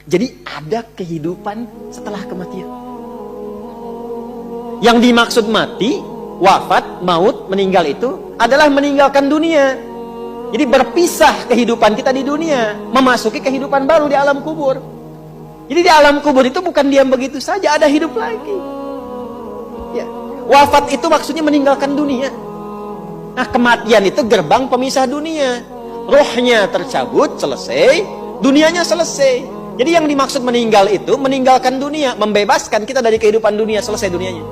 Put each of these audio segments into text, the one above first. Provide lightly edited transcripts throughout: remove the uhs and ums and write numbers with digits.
Jadi ada kehidupan setelah kematian. Yang dimaksud mati, wafat, maut, meninggal itu adalah meninggalkan dunia. Jadi berpisah kehidupan kita di dunia, memasuki kehidupan baru di alam kubur. Jadi di alam kubur itu bukan diam begitu saja, ada hidup lagi. Ya. Wafat itu maksudnya meninggalkan dunia. Nah, kematian itu gerbang pemisah dunia. Rohnya tercabut, selesai, dunianya selesai. Jadi yang dimaksud meninggal itu meninggalkan dunia, membebaskan kita dari kehidupan dunia, selesai dunianya.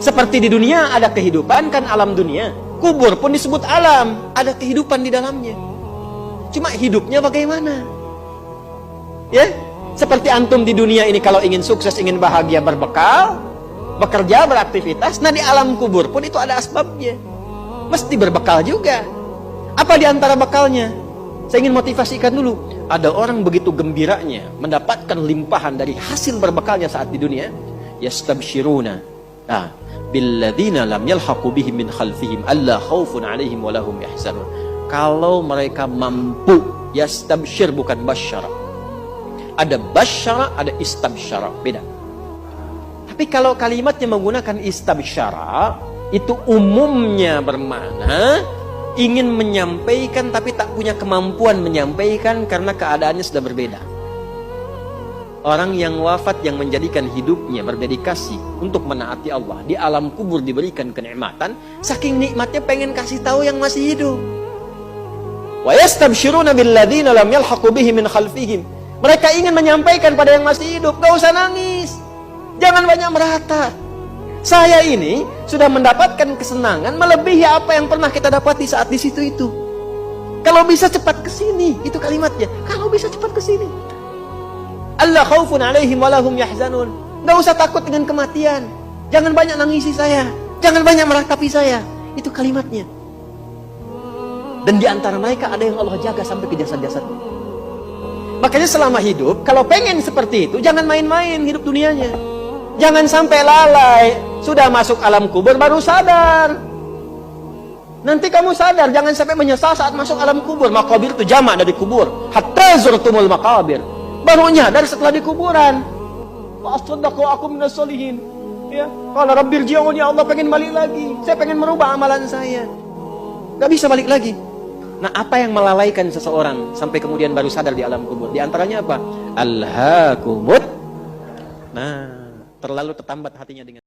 Seperti di dunia ada kehidupan, kan alam dunia. Kubur pun disebut alam, ada kehidupan di dalamnya. Cuma hidupnya bagaimana? Ya, seperti antum di dunia ini kalau ingin sukses, ingin bahagia, berbekal, bekerja, beraktivitas. Nah di alam kubur pun itu ada asbabnya. Mesti berbekal juga. Apa di antara bekalnya? Saya ingin motivasikan dulu. Ada orang begitu gembiranya mendapatkan limpahan dari hasil berbekalnya saat di dunia. Yastabshiruna billadzina lam yalhaqu bihim min khalfihim alla khaufun 'alaihim wa lahum yahzanun. Kalau mereka mampu, yastabshir bukan basyara. Ada basyara, ada istabsyara, beda. Tapi kalau kalimatnya menggunakan istabsyara, itu umumnya bermakna ingin menyampaikan tapi tak punya kemampuan menyampaikan karena keadaannya sudah berbeda. Orang yang wafat yang menjadikan hidupnya berdedikasi untuk menaati Allah, di alam kubur diberikan kenikmatan, saking nikmatnya pengen kasih tahu yang masih hidup. Wa yastabshiruna billadzina lam yalhaqu bihim min khalfihim. Mereka ingin menyampaikan pada yang masih hidup, gak usah nangis, jangan banyak merata. Saya ini sudah mendapatkan kesenangan melebihi apa yang pernah kita dapati saat di situ itu. Kalau bisa cepat ke sini, itu kalimatnya. Kalau bisa cepat ke sini. Allah khaufun 'alaihim wa lahum yahzanun. Enggak usah takut dengan kematian. Jangan banyak nangisi saya. Jangan banyak meratapi saya. Itu kalimatnya. Dan di antara mereka ada yang Allah jaga sampai ke jasad-jasadnya. Makanya selama hidup, kalau pengen seperti itu, jangan main-main hidup dunianya. Jangan sampai lalai. Sudah masuk alam kubur baru sadar. Nanti kamu sadar, jangan sampai menyesal saat masuk alam kubur. Makabir itu jamak dari kubur. Hatta zurtumul makabir. Baru nyadar setelah di kuburan. Wa asaddaqu aku minas solihin. Ya, qala rabbir ji'un, ya Allah pengen balik lagi. Saya pengen merubah amalan saya. Gak bisa balik lagi. Nah, apa yang melalaikan seseorang sampai kemudian baru sadar di alam kubur? Di antaranya apa? Alhaakumut. Nah, terlalu tertambat hatinya dengan